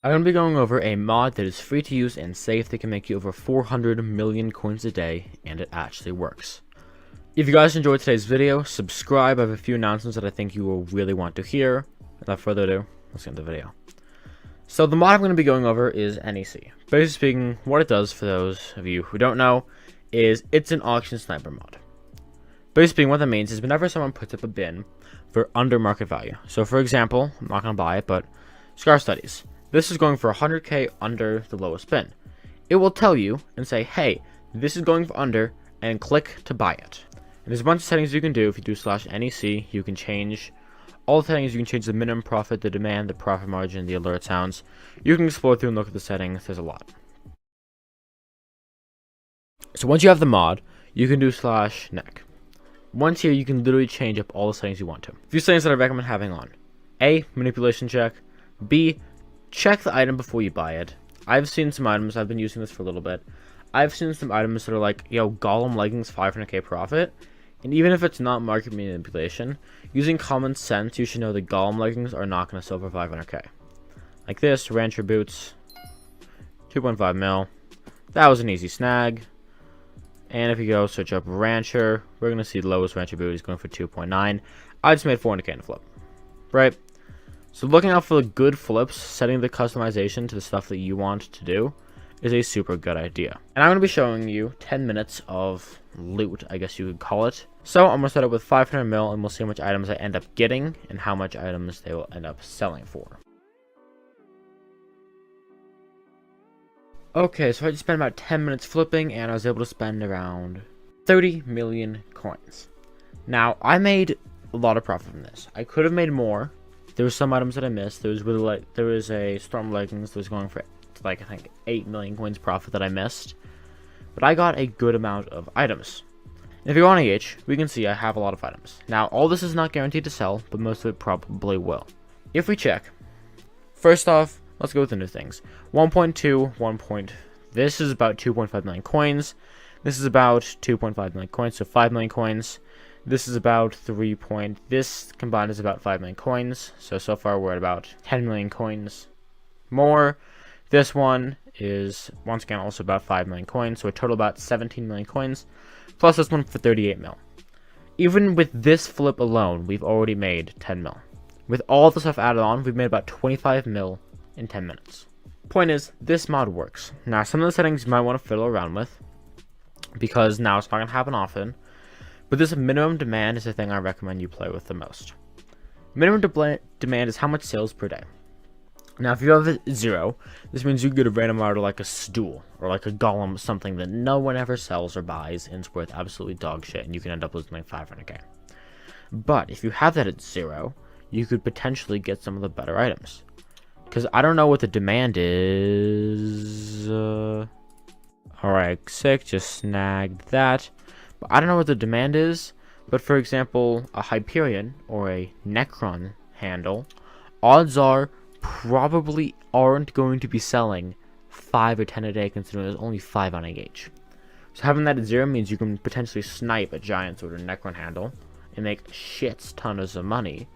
I'm going to be going over a mod that is free to use and safe that can make you over 400 million coins a day, and it actually works. If you guys enjoyed today's video, subscribe. I have a few announcements that I think you will really want to hear. Without further ado, let's get into the video. So the mod I'm going to be going over is NEC. Basically speaking, what it does, for those of you who don't know, is it's an auction sniper mod. Basically speaking, what that means is whenever someone puts up a bin for under market value. So for example, I'm not going to buy it, but Scar Studies. This is going for 100k under the lowest bin. It will tell you and say, hey, this is going for under, and click to buy it. And there's a bunch of settings you can do. If you do /NEC, you can change all the settings. You can change the minimum profit, the demand, the profit margin, the alert sounds. You can explore through and look at the settings. There's a lot. So once you have the mod, you can do /nec. Once here, you can literally change up all the settings you want to. A few settings that I recommend having on. A, manipulation check. B, check the item before you buy it. I've seen some items, I've been using this for a little bit. I've seen some items that are like, yo, Golem leggings 500k profit. And even if it's not market manipulation, using common sense, you should know that Golem leggings are not going to sell for 500k. Like this, Rancher boots, 2.5 mil. That was an easy snag. And if you go search up Rancher, we're going to see the lowest Rancher boot is going for 2.9. I just made 400k in a flip. Right? So looking out for the good flips, setting the customization to the stuff that you want to do is a super good idea. And I'm going to be showing you 10 minutes of loot, I guess you could call it. So I'm going to set up with 500 mil and we'll see how much items I end up getting and how much items they will end up selling for. Okay, so I just spent about 10 minutes flipping and I was able to spend around 30 million coins. Now, I made a lot of profit from this. I could have made more. There were some items that I missed. There was a Storm Leggings that was going for like I think 8 million coins profit that I missed. But I got a good amount of items. And if you go on AH, we can see I have a lot of items. Now, all this is not guaranteed to sell, but most of it probably will. If we check, first off, let's go with the new things. 1.2, this is about 2.5 million coins. This is about 2.5 million coins, so 5 million coins. This is about this combined is about 5 million coins. So far we're at about 10 million coins more. This one is, once again, also about 5 million coins. So a total about 17 million coins. Plus this one for 38 mil. Even with this flip alone, we've already made 10 mil. With all the stuff added on, we've made about 25 mil in 10 minutes. Point is, this mod works. Now, some of the settings you might want to fiddle around with, because now it's not going to happen often. But this minimum demand is the thing I recommend you play with the most. Minimum demand is how much sales per day. Now, if you have a 0, this means you get a random order like a stool or like a golem, something that no one ever sells or buys and it's worth absolutely dog shit, and you can end up losing like 500k. But if you have that at 0, you could potentially get some of the better items. Because I don't know what the demand is. Alright, sick, just snagged that. But I don't know what the demand is, but for example, a Hyperion or a Necron handle, odds are probably aren't going to be selling 5 or 10 a day, considering there's only 5 on a gauge. So having that at 0 means you can potentially snipe a giant sword or Necron handle and make shits tons of money.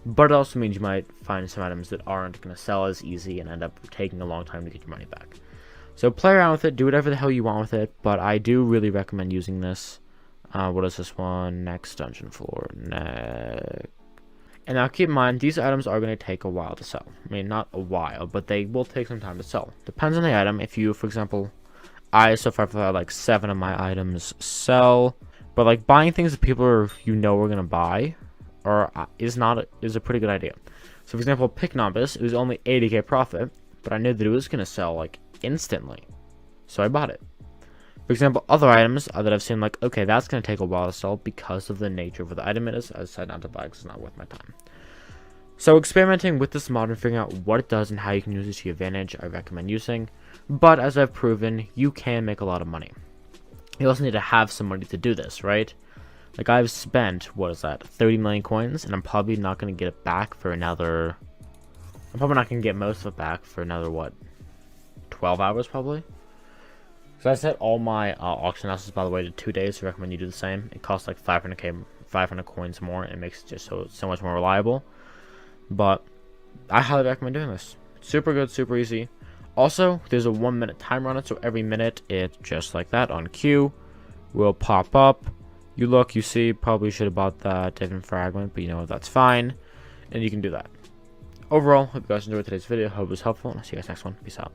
But it also means you might find some items that aren't going to sell as easy and end up taking a long time to get your money back. So play around with it, do whatever the hell you want with it, but I do really recommend using this. What is this one? Next dungeon floor. And now keep in mind, these items are going to take a while to sell. I mean, not a while, but they will take some time to sell. Depends on the item. If you, for example, so far I've had like 7 of my items sell. But like buying things that people are, are going to buy is a pretty good idea. So for example, Picnobus, it was only 80k profit, but I knew that it was going to sell like instantly. So I bought it. For example, other items that I've seen, like, okay, that's going to take a while to sell because of the nature of what the item is. I decided not to buy because it's not worth my time. So experimenting with this mod and figuring out what it does and how you can use it to your advantage, I recommend using. But as I've proven, you can make a lot of money. You also need to have some money to do this, right? Like, I've spent, what is that, 30 million coins, and I'm probably not going to get it back for another... I'm probably not going to get most of it back for another, what, 12 hours probably? So I set all my auction houses, by the way, to 2 days. So I recommend you do the same. It costs like 500 coins more. And it makes it just so much more reliable. But I highly recommend doing this. Super good, super easy. Also, there's a 1 minute timer on it, so every minute it, just like that on cue, will pop up. You look, you see, probably should have bought that different fragment, but you know what, that's fine. And you can do that. Overall, hope you guys enjoyed today's video. Hope it was helpful, and I'll see you guys next one. Peace out.